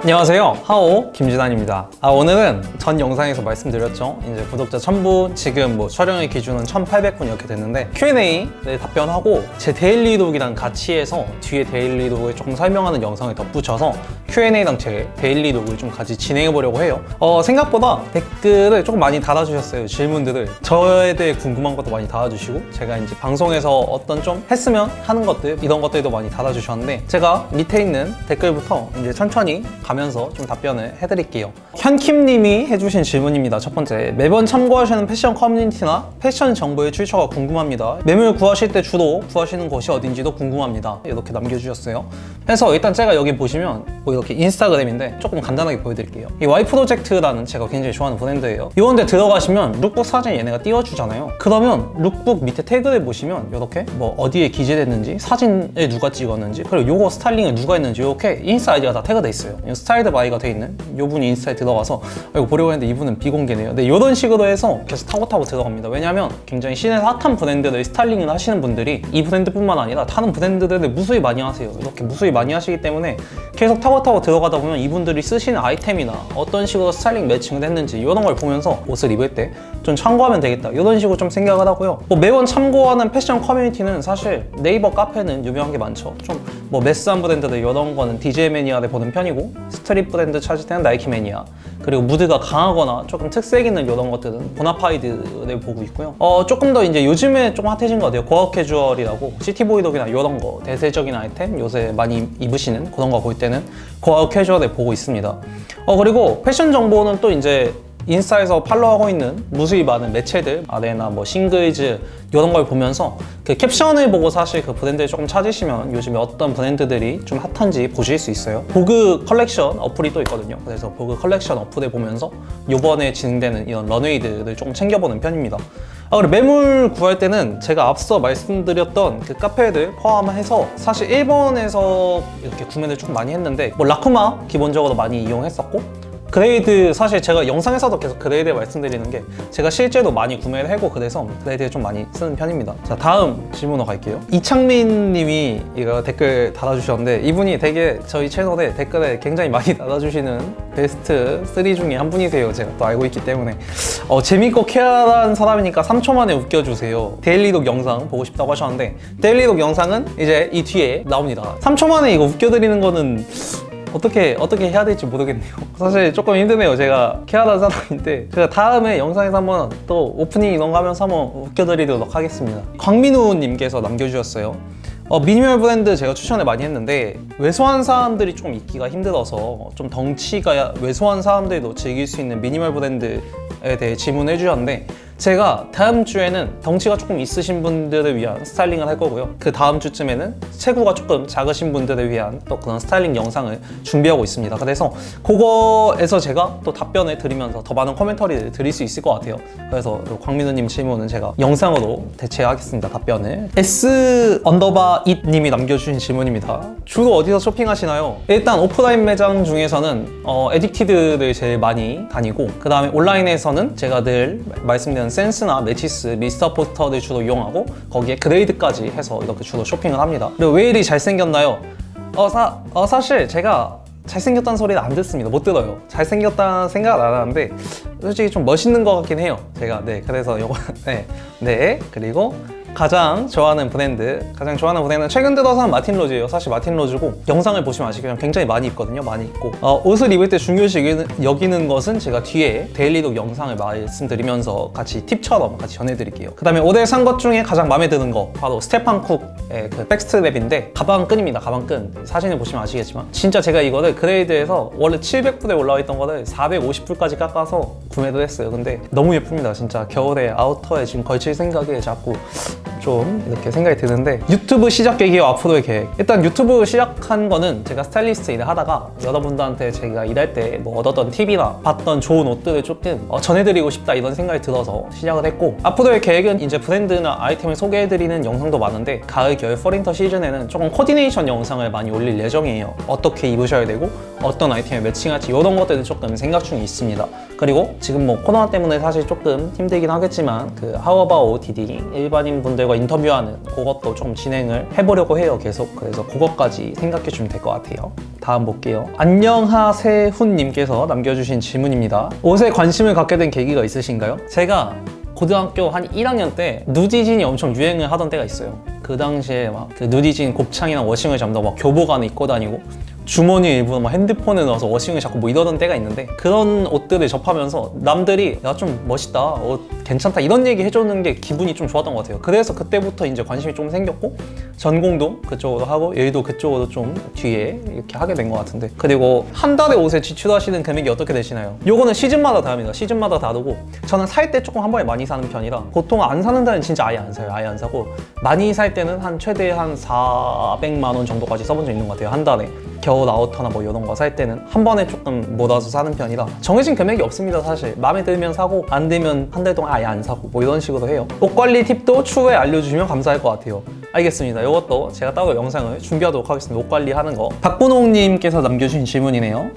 안녕하세요, 하오 김진환입니다. 오늘은 전 영상에서 말씀드렸죠. 이제 구독자 1000분, 지금 뭐 촬영의 기준은 1800분 이렇게 됐는데 Q&A에 답변하고 제 데일리독이랑 같이 해서 뒤에 데일리독을 조금 설명하는 영상을 덧붙여서 Q&A랑 제 데일리독을 좀 같이 진행해 보려고 해요. 생각보다 댓글을 조금 많이 달아주셨어요. 질문들을 저에 대해 궁금한 것도 많이 달아주시고, 제가 이제 방송에서 어떤 좀 했으면 하는 것들, 이런 것들도 많이 달아주셨는데, 제가 밑에 있는 댓글부터 이제 천천히 가면서 좀 답변을 해드릴게요. 현킴님이 해주신 질문입니다. 첫 번째, 매번 참고하시는 패션 커뮤니티나 패션 정보의 출처가 궁금합니다. 매물 구하실 때 주로 구하시는 곳이 어딘지도 궁금합니다. 이렇게 남겨주셨어요. 그래서 일단 제가 여기 보시면 뭐 이렇게 인스타그램인데 조금 간단하게 보여드릴게요. 이 Y 프로젝트라는 제가 굉장히 좋아하는 브랜드예요. 이런데 들어가시면 룩북 사진 얘네가 띄워주잖아요. 그러면 룩북 밑에 태그를 보시면 이렇게 뭐 어디에 기재됐는지, 사진을 누가 찍었는지, 그리고 요거 스타일링을 누가 했는지 이렇게 인스타 아이디가 다 태그돼 있어요. 스타일드 바이가 돼 있는 이분이 인스타에 들어가서 이거 보려고 했는데 이분은 비공개네요. 근데 이런 식으로 해서 계속 타고 들어갑니다. 왜냐하면 굉장히 시내에서 핫한 브랜드를 스타일링을 하시는 분들이 이 브랜드뿐만 아니라 다른 브랜드들을 무수히 많이 하세요. 이렇게 무수히 많이 하시기 때문에 계속 타고 들어가다 보면 이분들이 쓰시는 아이템이나 어떤 식으로 스타일링 매칭을 했는지 이런 걸 보면서 옷을 입을 때 좀 참고하면 되겠다, 이런 식으로 좀 생각을 하고요. 뭐 매번 참고하는 패션 커뮤니티는 사실 네이버 카페는 유명한 게 많죠. 좀 뭐 매스한 브랜드들 이런 거는 DJ 매니아를 보는 편이고, 스트릿 브랜드 찾을 때는 나이키 매니아, 그리고 무드가 강하거나 조금 특색 있는 이런 것들은 보나파이드를 보고 있고요. 조금 더 이제 요즘에 조금 핫해진 것 같아요. 고어 캐주얼이라고 시티보이독이나 이런 거, 대세적인 아이템 요새 많이 입으시는 그런 거 볼 때는 고어 캐주얼을 보고 있습니다. 그리고 패션 정보는 또 이제 인스타에서 팔로우하고 있는 무수히 많은 매체들, 아레나, 뭐 싱글즈 이런 걸 보면서 그 캡션을 보고 사실 그 브랜드를 조금 찾으시면 요즘에 어떤 브랜드들이 좀 핫한지 보실 수 있어요. 보그 컬렉션 어플이 또 있거든요. 그래서 보그 컬렉션 어플을 보면서 요번에 진행되는 이런 런웨이들을 조금 챙겨보는 편입니다. 그리고 매물 구할 때는 제가 앞서 말씀드렸던 그 카페들 포함해서 사실 일본에서 이렇게 구매를 조금 많이 했는데, 뭐 라쿠마 기본적으로 많이 이용했었고, 그레이드, 사실 제가 영상에서도 계속 그레이드 말씀드리는 게 제가 실제로 많이 구매를 하고 그래서 그레이드를 좀 많이 쓰는 편입니다. 자, 다음 질문으로 갈게요. 이창민 님이 이거 댓글 달아주셨는데, 이분이 되게 저희 채널에 댓글에 굉장히 많이 달아주시는 베스트 3 중에 한 분이세요. 제가 또 알고 있기 때문에. 재밌고 쾌활한 사람이니까 3초 만에 웃겨주세요. 데일리독 영상 보고 싶다고 하셨는데, 데일리독 영상은 이제 이 뒤에 나옵니다. 3초 만에 이거 웃겨드리는 거는 어떻게 해야 될지 모르겠네요. 사실 조금 힘드네요. 제가 쾌활한 사람인데, 제가 다음에 영상에서 한번 또 오프닝 이런 거 하면서 한번 웃겨드리도록 하겠습니다. 광민우 님께서 남겨주셨어요. 미니멀 브랜드 제가 추천을 많이 했는데 왜소한 사람들이 좀 입기가 힘들어서 좀 덩치가 왜소한 사람들도 즐길 수 있는 미니멀 브랜드에 대해 질문을 해주셨는데, 제가 다음 주에는 덩치가 조금 있으신 분들을 위한 스타일링을 할 거고요. 그 다음 주쯤에는 체구가 조금 작으신 분들을 위한 또 그런 스타일링 영상을 준비하고 있습니다. 그래서 그거에서 제가 또 답변을 드리면서 더 많은 코멘터리를 드릴 수 있을 것 같아요. 그래서 광민우님 질문은 제가 영상으로 대체하겠습니다, 답변을. S_it 님이 남겨주신 질문입니다. 주로 어디서 쇼핑하시나요? 일단 오프라인 매장 중에서는 에딕티드를 제일 많이 다니고, 그 다음에 온라인에서는 제가 늘 말씀드리는 센스나 매치스, 미스터 포스터를 주로 이용하고 거기에 그레이드까지 해서 이렇게 주로 쇼핑을 합니다. 그리고 왜 이리 잘생겼나요? 사실 제가 잘생겼다는 소리를 안 듣습니다. 못 들어요. 잘생겼다는 생각을 안 하는데 솔직히 좀 멋있는 것 같긴 해요, 제가. 네, 그래서 요거 네. 그리고 가장 좋아하는 브랜드는 최근 들어서는 마틴 로즈예요. 사실 마틴 로즈고, 영상을 보시면 아시겠지만 굉장히 많이 입거든요. 많이 입고, 옷을 입을 때 중요시 여기는 것은 제가 뒤에 데일리독 영상을 말씀드리면서 같이 팁처럼 같이 전해드릴게요. 그 다음에 올해 산 것 중에 가장 마음에 드는 거 바로 스테판 쿡의 그 백스트랩인데, 가방끈입니다. 가방끈. 사진을 보시면 아시겠지만 진짜 제가 이거를 그레이드에서 원래 700불에 올라와 있던 거를 450불까지 깎아서 구매를 했어요. 근데 너무 예쁩니다. 진짜 겨울에 아우터에 지금 걸칠 생각에 자꾸 좀 이렇게 생각이 드는데, 유튜브 시작 계기와 앞으로의 계획. 일단 유튜브 시작한 거는 제가 스타일리스트 일을 하다가 여러분들한테 제가 일할 때 뭐 얻었던 팁이나 봤던 좋은 옷들을 조금 전해드리고 싶다, 이런 생각이 들어서 시작을 했고, 앞으로의 계획은 이제 브랜드나 아이템을 소개해드리는 영상도 많은데, 가을, 겨울, 펄윈터 시즌에는 조금 코디네이션 영상을 많이 올릴 예정이에요. 어떻게 입으셔야 되고 어떤 아이템에 매칭할지 이런 것들을 조금 생각 중에 있습니다. 그리고 지금 뭐 코로나 때문에 사실 조금 힘들긴 하겠지만 그 How About OOTD 일반인 분들과 인터뷰하는 그것도 좀 진행을 해보려고 해요, 계속. 그래서 그것까지 생각해 주면 될 것 같아요. 다음 볼게요. 안녕하세훈님께서 남겨주신 질문입니다. 옷에 관심을 갖게 된 계기가 있으신가요? 제가 고등학교 한 1학년 때 누디진이 엄청 유행을 하던 때가 있어요. 그 당시에 막 그 누디진 곱창이랑 워싱을 잡는다고 막 교복 안에 입고 다니고 주머니에 일부러 막 핸드폰에 넣어서 워싱을 잡고 뭐 이러던 때가 있는데, 그런 옷들을 접하면서 남들이 야 좀 멋있다, 옷 괜찮다 이런 얘기 해주는 게 기분이 좀 좋았던 것 같아요. 그래서 그때부터 이제 관심이 좀 생겼고 전공도 그쪽으로 하고 여기도 그쪽으로 좀 뒤에 이렇게 하게 된 것 같은데, 그리고 한 달에 옷에 지출하시는 금액이 어떻게 되시나요? 요거는 시즌마다 다릅니다. 시즌마다 다르고 저는 살 때 조금 한 번에 많이 사는 편이라 보통 안 사는 달은 진짜 아예 안 사요. 아예 안 사고 많이 살 때는 한 최대 한 400만 원 정도까지 써본 적 있는 것 같아요. 한 달에. 겨울 아우터나 뭐 이런 거 살 때는 한 번에 조금 몰아서 사는 편이라 정해진 금액이 없습니다. 사실 마음에 들면 사고 안 들면 한 달 동안 아예 안 사고 뭐 이런 식으로 해요. 옷 관리 팁도 추후에 알려주시면 감사할 것 같아요. 알겠습니다. 이것도 제가 따로 영상을 준비하도록 하겠습니다. 옷 관리하는 거. 박근홍님께서 남겨주신 질문이네요.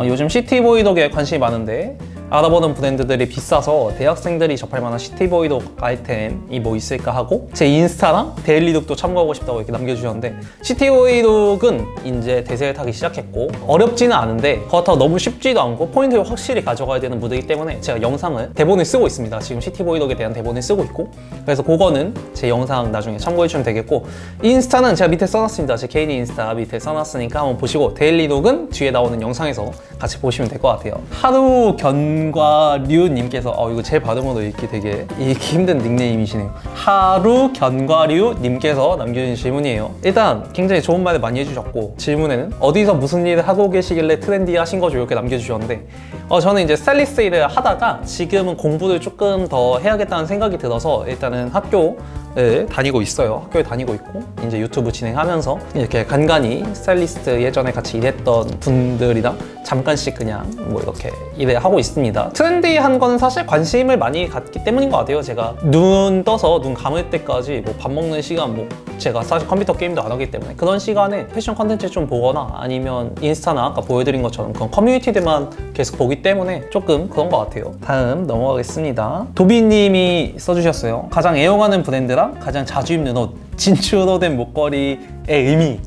요즘 시티보이덕에 관심이 많은데 알아보는 브랜드들이 비싸서 대학생들이 접할 만한 시티보이독 아이템이 뭐 있을까 하고 제 인스타랑 데일리독도 참고하고 싶다고 이렇게 남겨주셨는데, 시티보이독은 이제 대세를 타기 시작했고 어렵지는 않은데 그렇다고 너무 쉽지도 않고 포인트를 확실히 가져가야 되는 무드이기 때문에 제가 영상을 대본을 쓰고 있습니다. 지금 시티보이독에 대한 대본을 쓰고 있고, 그래서 그거는 제 영상 나중에 참고해주시면 되겠고, 인스타는 제가 밑에 써놨습니다. 제 개인 인스타 밑에 써놨으니까 한번 보시고 데일리독은 뒤에 나오는 영상에서 같이 보시면 될 것 같아요. 하루 견과류님께서 이거 제 발음으로 읽기 되게 읽기 힘든 닉네임이시네요. 하루 견과류님께서 남겨주신 질문이에요. 일단 굉장히 좋은 말을 많이 해주셨고, 질문에는 어디서 무슨 일을 하고 계시길래 트렌디하신 거죠? 이렇게 남겨주셨는데, 저는 이제 스타일리스트 일을 하다가 지금은 공부를 조금 더 해야겠다는 생각이 들어서 일단은 학교를 다니고 있어요. 학교에 다니고 있고 이제 유튜브 진행하면서 이렇게 간간히 스타일리스트 예전에 같이 일했던 분들이랑 잠깐씩 그냥 뭐 이렇게 일을 하고 있습니다. 트렌디한 거는 사실 관심을 많이 갖기 때문인 것 같아요. 제가 눈 떠서 눈 감을 때까지 뭐 밥 먹는 시간, 뭐 제가 사실 컴퓨터 게임도 안 하기 때문에 그런 시간에 패션 컨텐츠 좀 보거나 아니면 인스타나 아까 보여드린 것처럼 그런 커뮤니티들만 계속 보기 때문에 조금 그런 것 같아요. 다음 넘어가겠습니다. 도비님이 써주셨어요. 가장 애용하는 브랜드랑 가장 자주 입는 옷, 진주로 된 목걸이의 의미.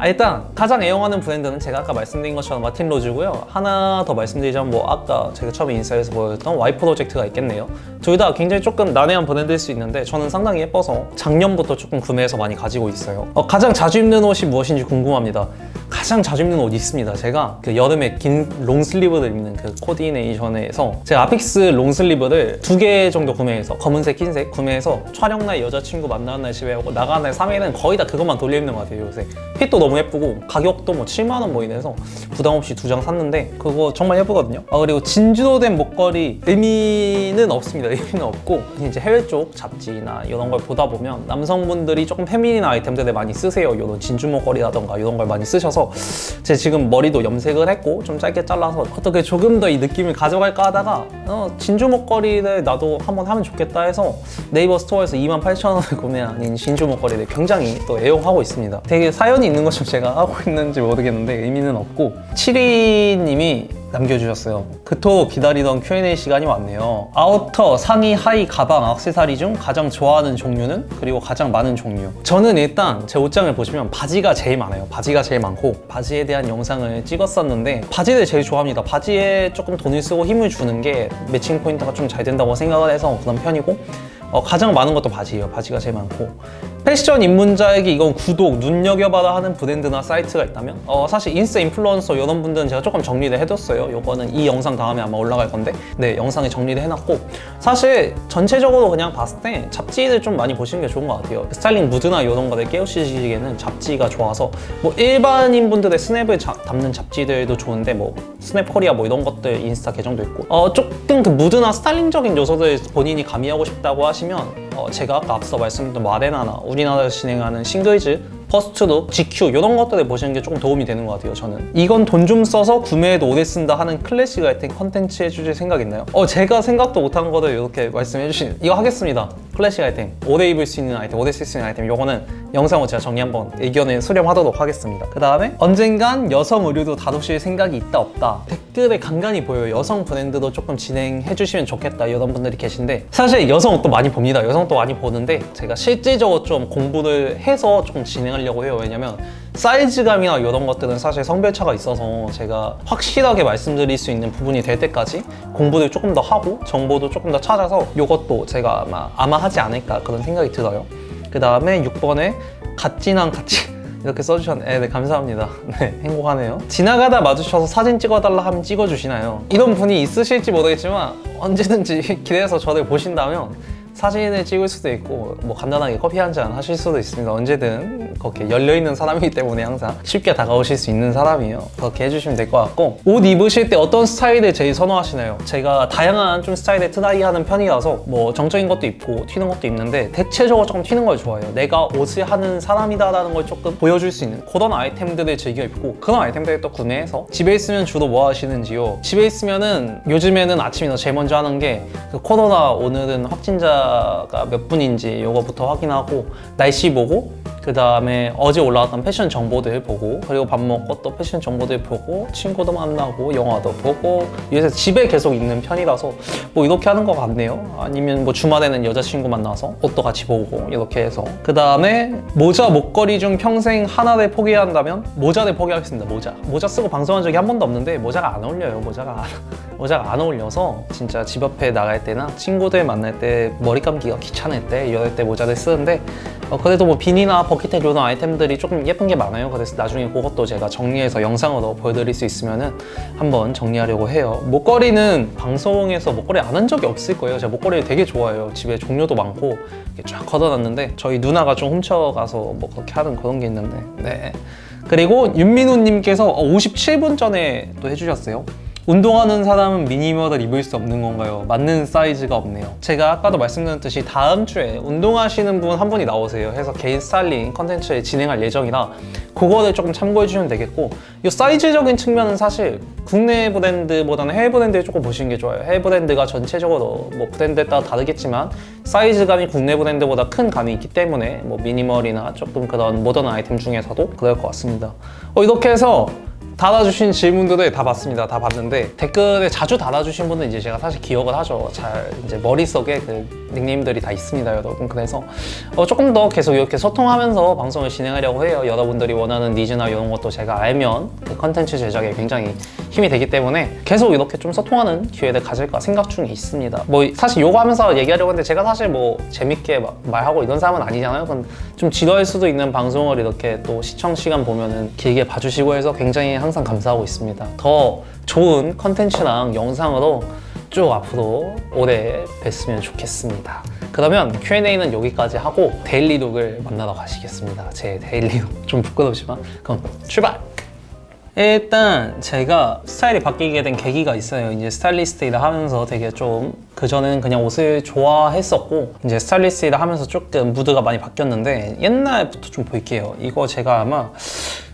일단 가장 애용하는 브랜드는 제가 아까 말씀드린 것처럼 마틴 로즈고요. 하나 더 말씀드리자면 뭐 아까 제가 처음에 인스타에서 보여줬던 Y 프로젝트가 있겠네요. 둘 다 굉장히 조금 난해한 브랜드일 수 있는데 저는 상당히 예뻐서 작년부터 조금 구매해서 많이 가지고 있어요. 가장 자주 입는 옷이 무엇인지 궁금합니다. 가장 자주 입는 옷이 있습니다. 제가 그 여름에 긴 롱슬리브를 입는 그 코디네이션에서 제가 아픽스 롱슬리브를 2개 정도 구매해서 검은색, 흰색 구매해서 촬영날 여자친구 만나는 날 집에 오고 나가는 날 3일은 거의 다 그것만 돌려 입는 것 같아요. 요새 핏도 너무 예쁘고 가격도 뭐 7만 원 뭐 이래서 부담 없이 2장 샀는데 그거 정말 예쁘거든요. 그리고 진주로 된 목걸이 의미는 없습니다. 의미는 없고 이제 해외 쪽 잡지나 이런 걸 보다 보면 남성분들이 조금 페미닌 아이템들을 많이 쓰세요. 이런 진주 목걸이라던가 이런 걸 많이 쓰셔서 제 지금 머리도 염색을 했고 좀 짧게 잘라서 어떻게 조금 더 이 느낌을 가져갈까 하다가 진주 목걸이를 나도 한번 하면 좋겠다 해서 네이버 스토어에서 28,000원을 구매한 진주 목걸이를 굉장히 또 애용하고 있습니다. 되게 사연이 있는 것처럼 제가 하고 있는지 모르겠는데 의미는 없고, 7위님이 남겨주셨어요. 그토록 기다리던 Q&A 시간이 왔네요. 아우터, 상의, 하의, 가방, 액세서리 중 가장 좋아하는 종류는? 그리고 가장 많은 종류. 저는 일단 제 옷장을 보시면 바지가 제일 많아요. 바지가 제일 많고 바지에 대한 영상을 찍었었는데 바지를 제일 좋아합니다. 바지에 조금 돈을 쓰고 힘을 주는 게 매칭 포인트가 좀 잘 된다고 생각을 해서 그런 편이고, 가장 많은 것도 바지예요. 바지가 제일 많고, 패션 입문자에게 이건 구독, 눈여겨봐라 하는 브랜드나 사이트가 있다면 사실 인스타 인플루언서 이런 분들은 제가 조금 정리를 해뒀어요. 요거는 이 영상 다음에 아마 올라갈 건데 네, 영상에 정리를 해놨고, 사실 전체적으로 그냥 봤을 때 잡지를 좀 많이 보시는 게 좋은 것 같아요. 스타일링 무드나 이런 거를 깨우치시기에는 잡지가 좋아서 뭐 일반인 분들의 스냅을 담는 잡지들도 좋은데 뭐 스냅 코리아 뭐 이런 것들 인스타 계정도 있고, 조금 그 무드나 스타일링적인 요소들 본인이 가미하고 싶다고 하시면 제가 아까 앞서 말씀드린 마레나나 우리나라에서 진행하는 싱글즈, 퍼스트룩, GQ 이런 것들을 보시는 게 조금 도움이 되는 것 같아요. 저는 이건 돈 좀 써서 구매해도 오래 쓴다 하는 클래식 아이템 컨텐츠 해주실 생각 있나요? 제가 생각도 못한 거를 이렇게 말씀해 주신 이거 하겠습니다. 클래식 아이템, 오래 입을 수 있는 아이템, 오래 쓸 수 있는 아이템, 요거는 영상으로 제가 정리 한번 의견을 수렴하도록 하겠습니다. 그 다음에 언젠간 여성 의류도 다루실 생각이 있다 없다. 댓글에 간간히 보여요. 여성 브랜드도 조금 진행해 주시면 좋겠다 이런 분들이 계신데, 사실 여성 옷도 많이 봅니다. 여성 옷도 많이 보는데 제가 실질적으로 좀 공부를 해서 조금 진행하려고 해요. 왜냐면 사이즈감이나 이런 것들은 사실 성별차가 있어서 제가 확실하게 말씀드릴 수 있는 부분이 될 때까지 공부를 조금 더 하고 정보도 조금 더 찾아서 이것도 제가 아마 하지 않을까 그런 생각이 들어요. 그 다음에 6번에 갓진한 같이 이렇게 써주셨네. 네, 감사합니다. 네, 행복하네요. 지나가다 마주쳐서 사진 찍어달라 하면 찍어주시나요? 이런 분이 있으실지 모르겠지만 언제든지 기대해서 저를 보신다면 사진을 찍을 수도 있고 뭐 간단하게 커피 한 잔 하실 수도 있습니다. 언제든 그렇게 열려있는 사람이기 때문에 항상 쉽게 다가오실 수 있는 사람이에요. 그렇게 해주시면 될 것 같고, 옷 입으실 때 어떤 스타일을 제일 선호하시나요? 제가 다양한 좀 스타일에 트라이하는 편이라서 뭐 정적인 것도 입고 튀는 것도 입는데 대체적으로 조금 튀는 걸 좋아해요. 내가 옷을 하는 사람이다라는 걸 조금 보여줄 수 있는 그런 아이템들을 즐겨 입고, 그런 아이템들을 또 구매해서 집에 있으면 주로 뭐 하시는지요? 집에 있으면은 요즘에는 아침에 제일 먼저 하는 게 그 코로나 오늘은 확진자가 몇 분인지 요거부터 확인하고 날씨 보고, 그 다음에 어제 올라왔던 패션 정보들 보고, 그리고 밥 먹고 또 패션 정보들 보고, 친구도 만나고 영화도 보고, 요새 집에 계속 있는 편이라서 뭐 이렇게 하는 것 같네요. 아니면 뭐 주말에는 여자친구 만나서 옷도 같이 보고 이렇게 해서. 그 다음에 모자 목걸이 중 평생 하나를 포기해야 한다면 모자를 포기하겠습니다. 모자 쓰고 방송한 적이 한 번도 없는데 모자가 안 어울려요. 모자가 안 어울려서 진짜 집 앞에 나갈 때나 친구들 만날 때 머리 감기가 귀찮을 때 이럴 때 모자를 쓰는데, 그래도 뭐 비니나 버킷 이런 아이템들이 조금 예쁜 게 많아요. 그래서 나중에 그것도 제가 정리해서 영상으로 보여드릴 수 있으면은 한번 정리하려고 해요. 목걸이는 방송에서 목걸이 안 한 적이 없을 거예요. 제가 목걸이를 되게 좋아해요. 집에 종류도 많고 이렇게 쫙 걷어놨는데 저희 누나가 좀 훔쳐가서 뭐 그렇게 하는 그런 게 있는데. 네. 그리고 윤민우님께서 57분 전에 또 해주셨어요. 운동하는 사람은 미니멀을 입을 수 없는 건가요? 맞는 사이즈가 없네요. 제가 아까도 말씀드렸듯이 다음 주에 운동하시는 분 한 분이 나오세요. 해서 개인 스타일링 컨텐츠를 진행할 예정이라 그거를 조금 참고해 주시면 되겠고, 이 사이즈적인 측면은 사실 국내 브랜드보다는 해외 브랜드를 조금 보시는 게 좋아요. 해외 브랜드가 전체적으로 뭐 브랜드에 따라 다르겠지만 사이즈감이 국내 브랜드보다 큰 감이 있기 때문에 뭐 미니멀이나 조금 그런 모던 아이템 중에서도 그럴 것 같습니다. 이렇게 해서 달아주신 질문들을 다 봤습니다. 다 봤는데 댓글에 자주 달아주신 분은 이제 제가 사실 기억을 하죠. 잘 이제 머릿속에 그 닉네임들이 다 있습니다, 여러분. 그래서 조금 더 계속 이렇게 소통하면서 방송을 진행하려고 해요. 여러분들이 원하는 니즈나 이런 것도 제가 알면 그 컨텐츠 제작에 굉장히 힘이 되기 때문에 계속 이렇게 좀 소통하는 기회를 가질까 생각 중에 있습니다. 뭐 사실 요거 하면서 얘기하려고 했는데 제가 사실 뭐 재밌게 말하고 이런 사람은 아니잖아요. 그럼 좀 지루할 수도 있는 방송을 이렇게 또 시청 시간 보면은 길게 봐주시고 해서 굉장히 항상 감사하고 있습니다. 더 좋은 컨텐츠랑 영상으로 쭉 앞으로 오래 뵀으면 좋겠습니다. 그러면 Q&A는 여기까지 하고 데일리룩을 만나러 가시겠습니다. 제 데일리룩 좀 부끄럽지만 그럼 출발! 일단 제가 스타일이 바뀌게 된 계기가 있어요. 이제 스타일리스트 일을 하면서 되게 좀 그전에는 그냥 옷을 좋아했었고 이제 스타일리스트 일을 하면서 조금 무드가 많이 바뀌었는데, 옛날부터 좀 볼게요. 이거 제가 아마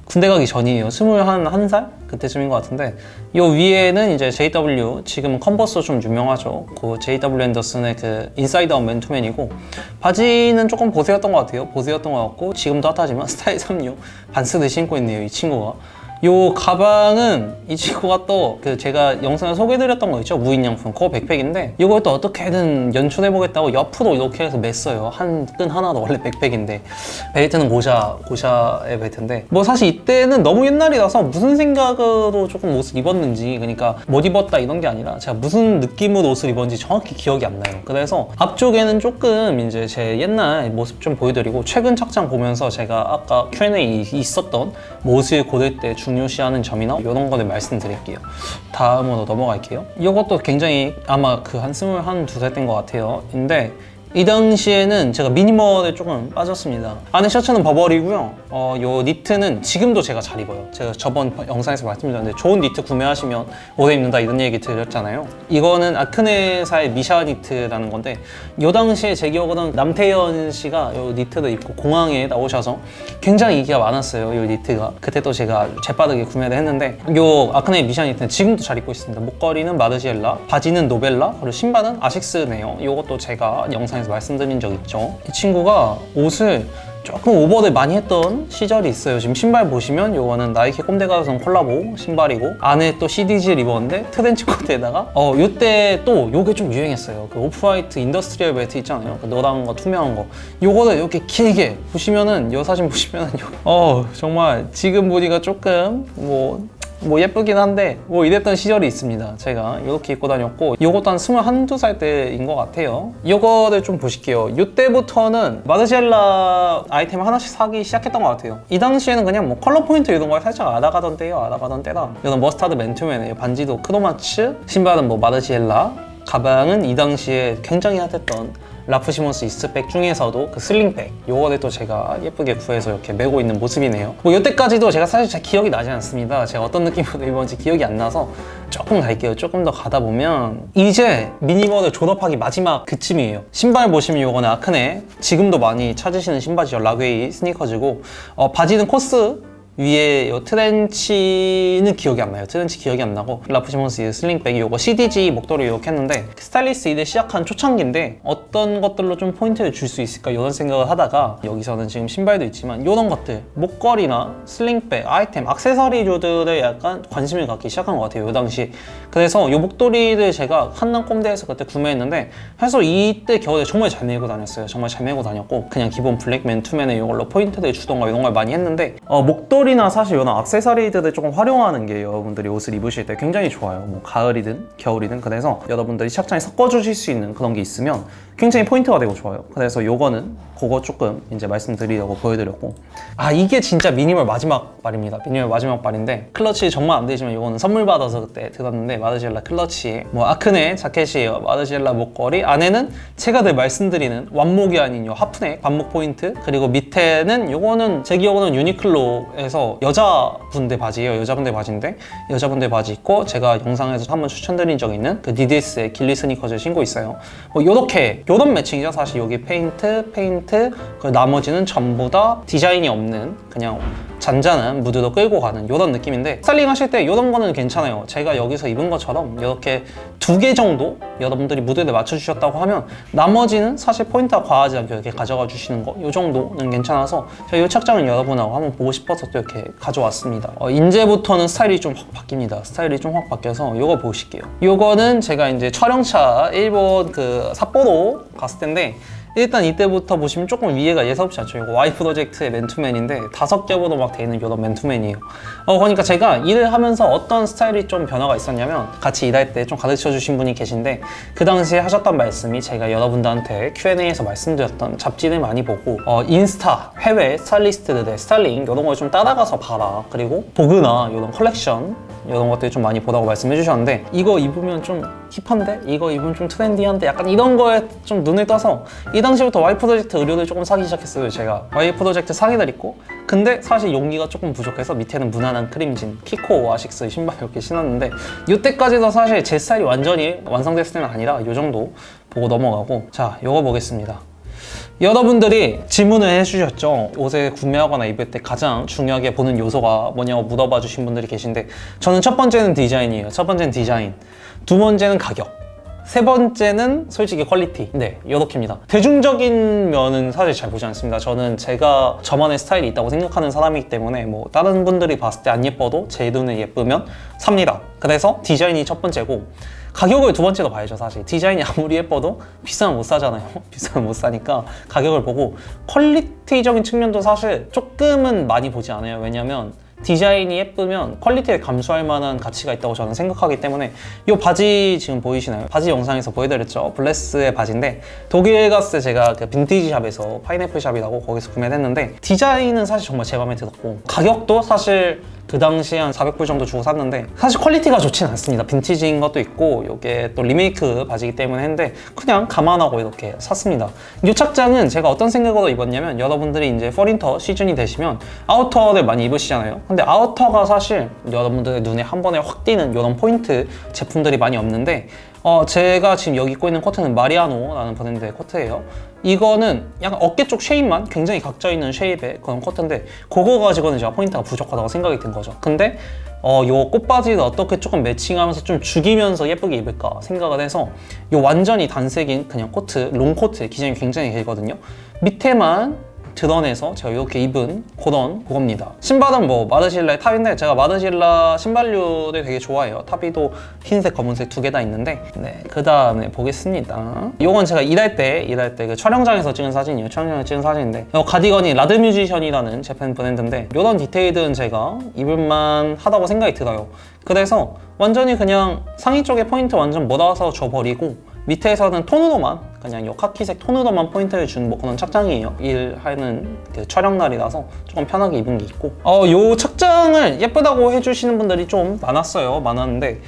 군대 가기 전이에요. 21살? 그때쯤인 것 같은데, 이 위에는 이제 JW, 지금은 컨버스 좀 유명하죠. 그 JW 앤더슨의 그 인사이드 아웃 맨투맨이고, 바지는 조금 보세였던 것 같아요. 보세였던 것 같고, 지금도 핫하지만 스타일 36 반스를 신고 있네요, 이 친구가. 요 가방은 이 친구가 또 그 제가 영상에 소개해드렸던 거 있죠? 무인양품 그거 백팩인데, 이걸 또 어떻게든 연출해보겠다고 옆으로 이렇게 해서 맸어요. 한 끈 하나도 원래 백팩인데, 벨트는 고샤의 벨트인데, 뭐 사실 이때는 너무 옛날이라서 무슨 생각으로 조금 옷을 입었는지, 그러니까 못 입었다 이런 게 아니라 제가 무슨 느낌으로 옷을 입었는지 정확히 기억이 안 나요. 그래서 앞쪽에는 조금 이제 제 옛날 모습 좀 보여드리고, 최근 착장 보면서 제가 아까 Q&A 있었던 옷을 고를 때 중요시하는 점이나 이런 거를 말씀드릴게요. 다음으로 넘어갈게요. 이것도 굉장히 아마 그 한 21~22살 때인 것 같아요. 근데 이 당시에는 제가 미니멀에 조금 빠졌습니다. 안에 셔츠는 버버리고요. 요 니트는 지금도 제가 잘 입어요. 제가 저번 영상에서 말씀드렸는데 좋은 니트 구매하시면 오래 입는다 이런 얘기 드렸잖아요. 이거는 아크네사의 미샤 니트라는 건데, 요 당시에 제 기억으로는 남태현 씨가 요 니트를 입고 공항에 나오셔서 굉장히 인기가 많았어요, 요 니트가. 그때 또 제가 재빠르게 구매를 했는데, 요 아크네 미샤 니트는 지금도 잘 입고 있습니다. 목걸이는 마르지엘라, 바지는 노벨라, 그리고 신발은 아식스네요. 요것도 제가 영상에서 말씀드린 적 있죠. 이 친구가 옷을 조금 오버를 많이 했던 시절이 있어요. 지금 신발 보시면 요거는 나이키 꼼데가슴 콜라보 신발이고 안에 또 CDG 리버인데 트렌치 코트에다가 요때 또 요게 좀 유행했어요. 그 오프화이트 인더스트리얼 벨트 있잖아요. 그 노란 거 투명한 거 요거를 이렇게 길게 보시면은 요 사진 보시면은 정말 지금 보니까 조금 뭐 예쁘긴 한데 뭐 이랬던 시절이 있습니다. 제가 이렇게 입고 다녔고 요것도 한 21~22살 때인 것 같아요. 요거를 좀 보실게요. 요때부터는 마르지엘라 아이템 하나씩 사기 시작했던 것 같아요. 이 당시에는 그냥 뭐 컬러 포인트 이런 걸 살짝 알아가던 때라 이런 머스타드 맨투맨이에요. 반지도 크로마츠, 신발은 뭐 마르지엘라, 가방은 이 당시에 굉장히 핫했던 라프 시몬스 이스트백 중에서도 그 슬링백 요거를 또 제가 예쁘게 구해서 이렇게 메고 있는 모습이네요. 뭐 이때까지도 제가 사실 잘 기억이 나지 않습니다. 제가 어떤 느낌으로 입었는지 기억이 안 나서 조금 갈게요. 조금 더 가다 보면 이제 미니멀을 졸업하기 마지막 그쯤이에요. 신발 보시면 요거는 아크네 지금도 많이 찾으시는 신발이죠. 라그웨이 스니커즈고 바지는 코스 위에 요 트렌치는 기억이 안 나요. 트렌치 기억이 안 나고 라프 시몬스 슬링백이 요거 CDG 목도리 이렇게 했는데 스타일리스트 이제 시작한 초창기인데 어떤 것들로 좀 포인트를 줄 수 있을까 이런 생각을 하다가 여기서는 지금 신발도 있지만 이런 것들 목걸이나 슬링백, 아이템, 액세서리류들에 약간 관심을 갖기 시작한 것 같아요. 요 당시 그래서 요 목도리를 제가 한남 꼼데에서 그때 구매했는데 해서 이때 겨울에 정말 잘 메고 다녔어요. 정말 잘 메고 다녔고 그냥 기본 블랙 맨투맨에 이걸로 포인트를 주던가 이런 걸 많이 했는데 목도리나 사실 이런 액세서리들을 조금 활용하는 게 여러분들이 옷을 입으실 때 굉장히 좋아요. 뭐 가을이든 겨울이든 그래서 여러분들이 시작장에 섞어주실 수 있는 그런 게 있으면 굉장히 포인트가 되고 좋아요. 그래서 요거는 그거 조금 이제 말씀드리려고 보여드렸고 이게 진짜 미니멀 마지막 발입니다. 미니멀 마지막 발인데 클러치 정말 안 되지만 요거는 선물 받아서 그때 들었는데 마르지엘라 클러치 뭐 아크네 자켓이에요. 마르지엘라 목걸이 안에는 제가 늘 말씀드리는 완목이 아닌 요 하프넥 반목 포인트 그리고 밑에는 요거는 제 기억으로는 유니클로에서 여자분들 바지예요. 여자분들 바지인데 여자분들 바지 있고 제가 영상에서 한번 추천드린 적 있는 그 디디스의 길리 스니커즈 신고 있어요. 뭐 요렇게 요런 매칭이죠. 사실 여기 페인트 그 나머지는 전부 다 디자인이 없는 그냥 잔잔한 무드로 끌고 가는 이런 느낌인데 스타일링 하실 때 이런 거는 괜찮아요. 제가 여기서 입은 것처럼 이렇게 2개 정도 여러분들이 무드에 맞춰주셨다고 하면 나머지는 사실 포인트가 과하지 않게 이렇게 가져가 주시는 거 이 정도는 괜찮아서 제가 이 착장은 여러분하고 한번 보고 싶어서 또 이렇게 가져왔습니다. 이제부터는 스타일이 좀 확 바뀝니다. 스타일이 좀 확 바뀌어서 이거 보실게요. 이거는 제가 이제 촬영차 일본 그 삿포로 갔을 텐데 일단 이때부터 보시면 조금 위에가 예사롭지 않죠. 이거 Y 프로젝트의 맨투맨인데 5겹으로 막 돼 있는 이런 맨투맨이에요. 그러니까 제가 일을 하면서 어떤 스타일이 좀 변화가 있었냐면 같이 일할 때 좀 가르쳐 주신 분이 계신데 그 당시에 하셨던 말씀이 제가 여러분들한테 Q&A에서 말씀드렸던 잡지를 많이 보고 인스타, 해외 스타일리스트들의 스타일링 이런 걸 좀 따라가서 봐라. 그리고 보그나 이런 컬렉션 이런 것들 좀 많이 보라고 말씀해 주셨는데 이거 입으면 좀 힙한데? 이거 입으면 좀 트렌디한데? 약간 이런 거에 좀 눈을 떠서 이 당시부터 Y 프로젝트 의류를 조금 사기 시작했어요. 제가 Y 프로젝트 상의를 입고 근데 사실 용기가 조금 부족해서 밑에는 무난한 크림진 키코 아식스 신발 이렇게 신었는데 이때까지도 사실 제 스타일이 완전히 완성됐을 때는 아니라 이 정도 보고 넘어가고 자 요거 보겠습니다. 여러분들이 질문을 해주셨죠. 옷을 구매하거나 입을 때 가장 중요하게 보는 요소가 뭐냐고 물어봐 주신 분들이 계신데 저는 첫 번째는 디자인이에요. 첫 번째는 디자인, 두 번째는 가격, 세 번째는 솔직히 퀄리티. 네, 요렇게입니다. 대중적인 면은 사실 잘 보지 않습니다. 저는 제가 저만의 스타일이 있다고 생각하는 사람이기 때문에 뭐 다른 분들이 봤을 때 안 예뻐도 제 눈에 예쁘면 삽니다. 그래서 디자인이 첫 번째고 가격을 두 번째로 봐야죠. 사실 디자인이 아무리 예뻐도 비싸면 못 사잖아요. 비싸면 못 사니까 가격을 보고 퀄리티적인 측면도 사실 조금은 많이 보지 않아요. 왜냐면 디자인이 예쁘면 퀄리티에 감수할 만한 가치가 있다고 저는 생각하기 때문에 이 바지 지금 보이시나요? 바지 영상에서 보여드렸죠. 블레스의 바지인데 독일 갔을 때 제가 그 빈티지 샵에서 파인애플 샵이라고 거기서 구매를 했는데 디자인은 사실 정말 제 마음에 들었고 가격도 사실 그 당시에 한 400불 정도 주고 샀는데 사실 퀄리티가 좋진 않습니다. 빈티지인 것도 있고 이게 또 리메이크 바지이기 때문에 했는데 그냥 감안하고 이렇게 샀습니다. 이 착장은 제가 어떤 생각으로 입었냐면 여러분들이 이제 펄윈터 시즌이 되시면 아우터를 많이 입으시잖아요. 근데 아우터가 사실 여러분들의 눈에 한 번에 확 띄는 이런 포인트 제품들이 많이 없는데 제가 지금 여기 입고 있는 코트는 마리아노라는 브랜드의 코트예요. 이거는 약간 어깨 쪽 쉐입만 굉장히 각져 있는 쉐입의 그런 코트인데 그거 가지고는 제가 포인트가 부족하다고 생각이 든 거죠. 근데 요 꽃바지를 어떻게 조금 매칭하면서 좀 죽이면서 예쁘게 입을까 생각을 해서 요 완전히 단색인 그냥 코트, 롱코트 기장이 굉장히 길거든요. 밑에만 드러내서 제가 이렇게 입은 그겁니다. 신발은 뭐 마르질라의 탑인데 제가 마르질라 신발류를 되게 좋아해요. 탑이도 흰색, 검은색 두 개 다 있는데 네, 그 다음에 보겠습니다. 이건 제가 일할 때 그 촬영장에서 찍은 사진이에요. 촬영장에서 찍은 사진인데 가디건이 라드뮤지션이라는 재팬 브랜드인데 이런 디테일은 제가 입을만 하다고 생각이 들어요. 그래서 완전히 그냥 상의 쪽에 포인트 완전 못아서 줘버리고 밑에서는 톤으로만 그냥 이 카키색 톤으로만 포인트를 준 뭐 그런 착장이에요. 일하는 그 촬영날이라서 조금 편하게 입은 게 있고 요 착장을 예쁘다고 해주시는 분들이 좀 많았는데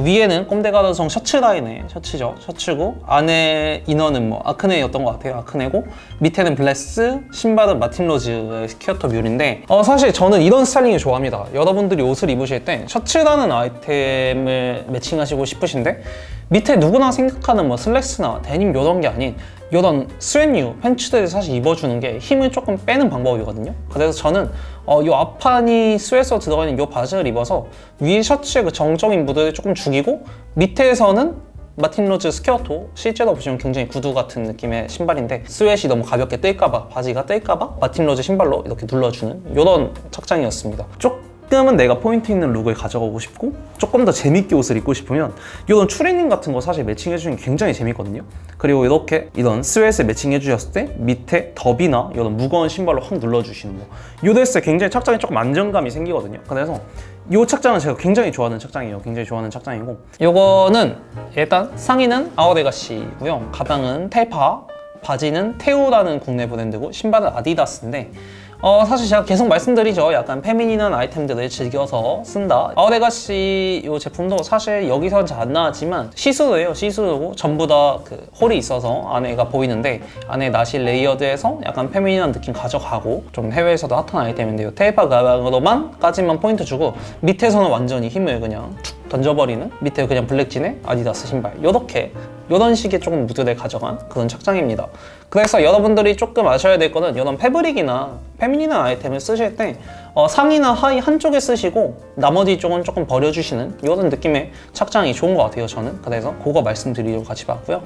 위에는 꼼데 가르송 셔츠 라인의 셔츠죠. 셔츠고 안에 이너는 뭐 아크네였던 것 같아요. 아크네고 밑에는 블레스, 신발은 마틴 로즈의 스퀘어터 뮬인데 사실 저는 이런 스타일링을 좋아합니다. 여러분들이 옷을 입으실 때 셔츠라는 아이템을 매칭하시고 싶으신데 밑에 누구나 생각하는 뭐 슬랙스나 데님 요런 게 아닌 요런 스웨뉴 팬츠들을 사실 입어주는 게 힘을 조금 빼는 방법이거든요. 그래서 저는 요 앞판이 스웨서 들어가 있는 요 바지를 입어서 위에 셔츠의 그 정적인 무드를 조금 죽이고 밑에서는 마틴 로즈 스퀘어토, 실제로 보시면 굉장히 구두 같은 느낌의 신발인데 스웨시 너무 가볍게 뜰까봐, 바지가 뜰까봐 마틴 로즈 신발로 이렇게 눌러주는 요런 착장이었습니다. 조금은 내가 포인트 있는 룩을 가져가고 싶고 조금 더 재밌게 옷을 입고 싶으면 이런 추리닝 같은 거 사실 매칭해주는 게 굉장히 재밌거든요. 그리고 이렇게 이런 스웨트에 매칭해주셨을 때 밑에 더비나 이런 무거운 신발로 확 눌러주시는 거 이 됐을 때 굉장히 착장에 조금 안정감이 생기거든요. 그래서 이 착장은 제가 굉장히 좋아하는 착장이에요. 굉장히 좋아하는 착장이고 이거는 일단 상의는 아우레가시고요. 가방은 텔파, 바지는 테우라는 국내 브랜드고 신발은 아디다스인데 사실 제가 계속 말씀드리죠. 약간 페미닌한 아이템들을 즐겨서 쓴다. 아우레가시 이 제품도 사실 여기선 잘 안 나왔지만 시스루예요. 시스루고 전부 다 그 홀이 있어서 안에가 보이는데 안에 나시 레이어드해서 약간 페미닌한 느낌 가져가고 좀 해외에서도 핫한 아이템인데요. 테이프 가방으로만까지만 포인트 주고 밑에서는 완전히 힘을 그냥 툭 던져버리는 밑에 그냥 블랙진의 아디다스 신발 이런 식의 조금 무드를 가져간 그런 착장입니다. 그래서 여러분들이 조금 아셔야 될 거는 이런 패브릭이나 페미닌한 아이템을 쓰실 때 상의나 하의 한쪽에 쓰시고 나머지 쪽은 조금 버려주시는 이런 느낌의 착장이 좋은 것 같아요. 저는 그래서 그거 말씀드리려고 같이 봤고요.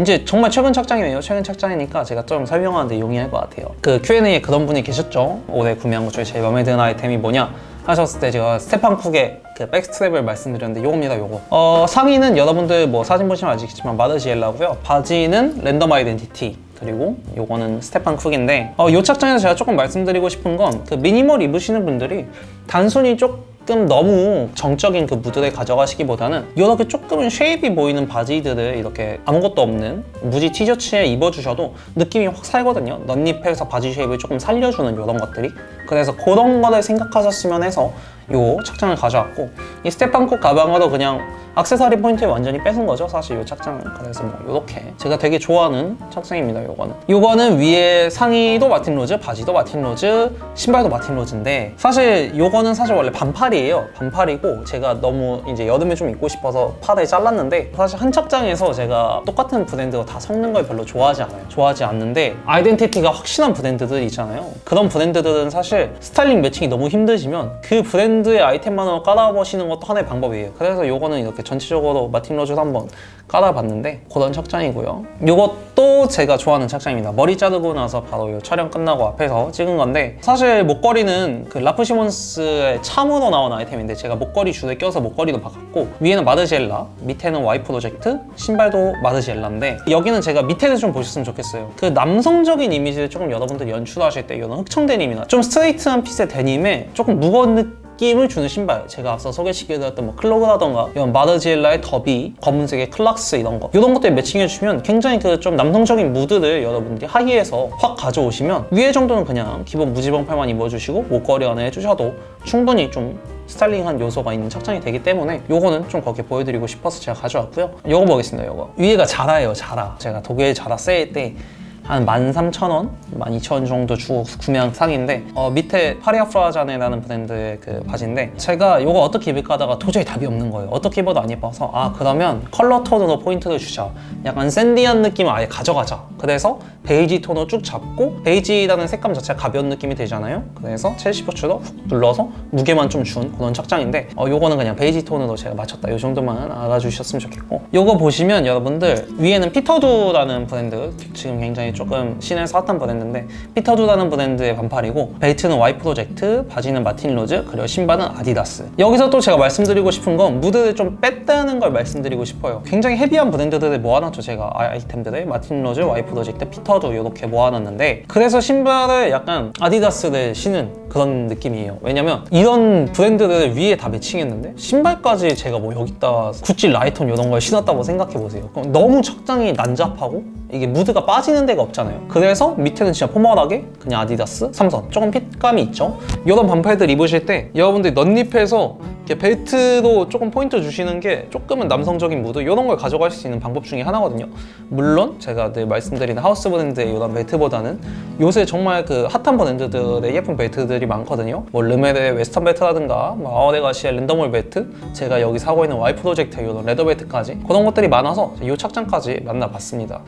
이제 정말 최근 착장이에요. 최근 착장이니까 제가 좀 설명하는데 용이할 것 같아요. 그 Q&A에 그런 분이 계셨죠. 올해 구매한 것 중에 제일 마음에 드는 아이템이 뭐냐 하셨을 때 제가 스테판 쿡의 그 백스트랩을 말씀드렸는데 요겁니다. 요거 상의는 여러분들 뭐 사진 보시면 아시겠지만 마르지엘라고요. 바지는 랜덤 아이덴티티 그리고 요거는 스테판 쿡인데 요 착장에서 제가 조금 말씀드리고 싶은 건 그 미니멀 입으시는 분들이 단순히 조금 너무 정적인 그 무드를 가져가시기보다는 이렇게 조금은 쉐입이 보이는 바지들을 이렇게 아무것도 없는 무지 티셔츠에 입어주셔도 느낌이 확 살거든요. 넌립해서 바지 쉐입을 조금 살려주는 이런 것들이 그래서 그런 거를 생각하셨으면 해서 요 착장을 가져왔고 이 스테판 쿡 가방으로 그냥 액세서리 포인트를 완전히 뺏은 거죠. 사실 이 착장은. 그래서 뭐 요렇게 제가 되게 좋아하는 착장입니다. 요거는 위에 상의도 마틴 로즈, 바지도 마틴 로즈, 신발도 마틴 로즈인데 사실 요거는 사실 원래 반팔이에요. 반팔이고 제가 너무 이제 여름에 좀 입고 싶어서 팔을 잘랐는데 사실 한 착장에서 제가 똑같은 브랜드가 다 섞는 걸 별로 좋아하지 않아요. 좋아하지 않는데 아이덴티티가 확실한 브랜드들 있잖아요. 그런 브랜드들은 사실 스타일링 매칭이 너무 힘드시면 그 브랜드의 아이템만으로 깔아보시는 것도 하나의 방법이에요. 그래서 요거는 이렇게 전체적으로 마틴 로즈도 한번 깔아봤는데 그런 착장이고요. 이것도 제가 좋아하는 착장입니다. 머리 자르고 나서 바로 이 촬영 끝나고 앞에서 찍은 건데 사실 목걸이는 그 라프 시몬스의 참으로 나온 아이템인데 제가 목걸이 줄에 껴서 목걸이도 바꿨고 위에는 마르지엘라, 밑에는 Y 프로젝트, 신발도 마르지엘라인데 여기는 제가 밑에를 좀 보셨으면 좋겠어요. 그 남성적인 이미지를 조금 여러분들이 연출하실 때 이런 흑청 데님이나 좀 스트레이트한 핏의 데님에 조금 무거운 느낌을 주는 신발 제가 앞서 소개시켜드렸던 뭐 클로그라던가 이런 마르지엘라의 더비, 검은색의 클락스 이런 것들 매칭해주시면 굉장히 그 좀 남성적인 무드를 여러분들이 하의에서 확 가져오시면 위에 정도는 그냥 기본 무지방팔만 입어주시고 목걸이 안에 해주셔도 충분히 좀 스타일링한 요소가 있는 착장이 되기 때문에 요거는 좀 그렇게 보여드리고 싶어서 제가 가져왔고요. 요거 보겠습니다. 요거 위에가 자라예요. 자라. 제가 독일 자라 세일 때 한 13,000원? 12,000원 정도 주고 구매한 상인데 밑에 파리아 프라자네라는 브랜드의 그 바지인데 제가 이거 어떻게 입을까 하다가 도저히 답이 없는 거예요. 어떻게 입어도 안 예뻐서 그러면 컬러 톤으로 포인트를 주자. 약간 샌디한 느낌을 아예 가져가자. 그래서 베이지 톤으로 쭉 잡고 베이지라는 색감 자체가 가벼운 느낌이 되잖아요. 그래서 첼시 부츠로 훅 눌러서 무게만 좀 준 그런 착장인데 요거는 그냥 베이지 톤으로 제가 맞췄다. 요 정도만 알아주셨으면 좋겠고 요거 보시면 여러분들 위에는 피터두라는 브랜드 지금 굉장히 조금 시내에서 핫한 브랜드인데 피터조다는 브랜드의 반팔이고 벨트는 Y 프로젝트, 바지는 마틴 로즈, 그리고 신발은 아디다스. 여기서 또 제가 말씀드리고 싶은 건 무드를 좀 뺐다는 걸 말씀드리고 싶어요. 굉장히 헤비한 브랜드들을 모아놨죠. 제가 아이템들을 마틴 로즈, Y 프로젝트, 피터도 이렇게 모아놨는데 그래서 신발을 약간 아디다스를 신은 그런 느낌이에요. 왜냐면 이런 브랜드를 위에 다 매칭했는데 신발까지 제가 뭐 여기다 구찌 라이톤 이런 걸 신었다고 생각해보세요. 그럼 너무 착장이 난잡하고 이게 무드가 빠지는 데가 없잖아요. 그래서 밑에는 진짜 포멀하게 그냥 아디다스, 삼선 조금 핏감이 있죠. 이런 반팔들 입으실 때 여러분들이 넌립해서 이렇게 벨트도 조금 포인트 주시는 게 조금은 남성적인 무드 이런 걸 가져갈 수 있는 방법 중에 하나거든요. 물론 제가 늘 말씀드리는 하우스 브랜드의 이런 벨트보다는 요새 정말 그 핫한 브랜드들의 예쁜 벨트들이 많거든요. 뭐 르메르의 웨스턴 벨트라든가 뭐 아우레가시의 랜덤홀 벨트, 제가 여기 사고 있는 Y 프로젝트 이런 레더 벨트까지 그런 것들이 많아서 이 착장까지 만나봤습니다.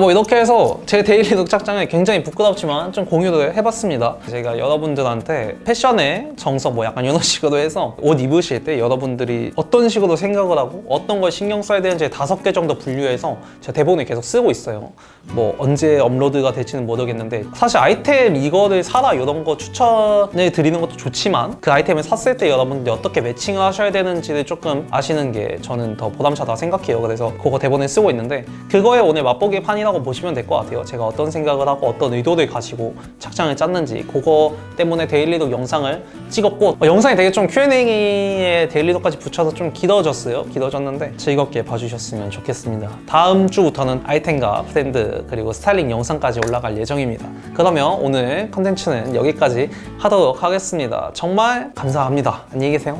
뭐 이렇게 해서 제 데일리룩 착장을 굉장히 부끄럽지만 좀 공유를 해봤습니다. 제가 여러분들한테 패션의 정석 뭐 약간 이런 식으로 해서 옷 입으실 때 여러분들이 어떤 식으로 생각을 하고 어떤 걸 신경 써야 되는지 5개 정도 분류해서 제가 대본을 계속 쓰고 있어요. 뭐 언제 업로드가 될지는 모르겠는데 사실 아이템 이거를 사라 이런 거 추천을 드리는 것도 좋지만 그 아이템을 샀을 때 여러분들이 어떻게 매칭을 하셔야 되는지를 조금 아시는 게 저는 더 보람차다 생각해요. 그래서 그거 대본을 쓰고 있는데 그거에 오늘 맛보기 판이라고 보시면 될 것 같아요. 제가 어떤 생각을 하고 어떤 의도를 가지고 착장을 짰는지 그거 때문에 데일리룩 영상을 찍었고 영상이 되게 좀 Q&A에 데일리룩까지 붙여서 좀 길어졌는데 즐겁게 봐주셨으면 좋겠습니다. 다음 주부터는 아이템과 브랜드 그리고 스타일링 영상까지 올라갈 예정입니다. 그러면 오늘 컨텐츠는 여기까지 하도록 하겠습니다. 정말 감사합니다. 안녕히 계세요.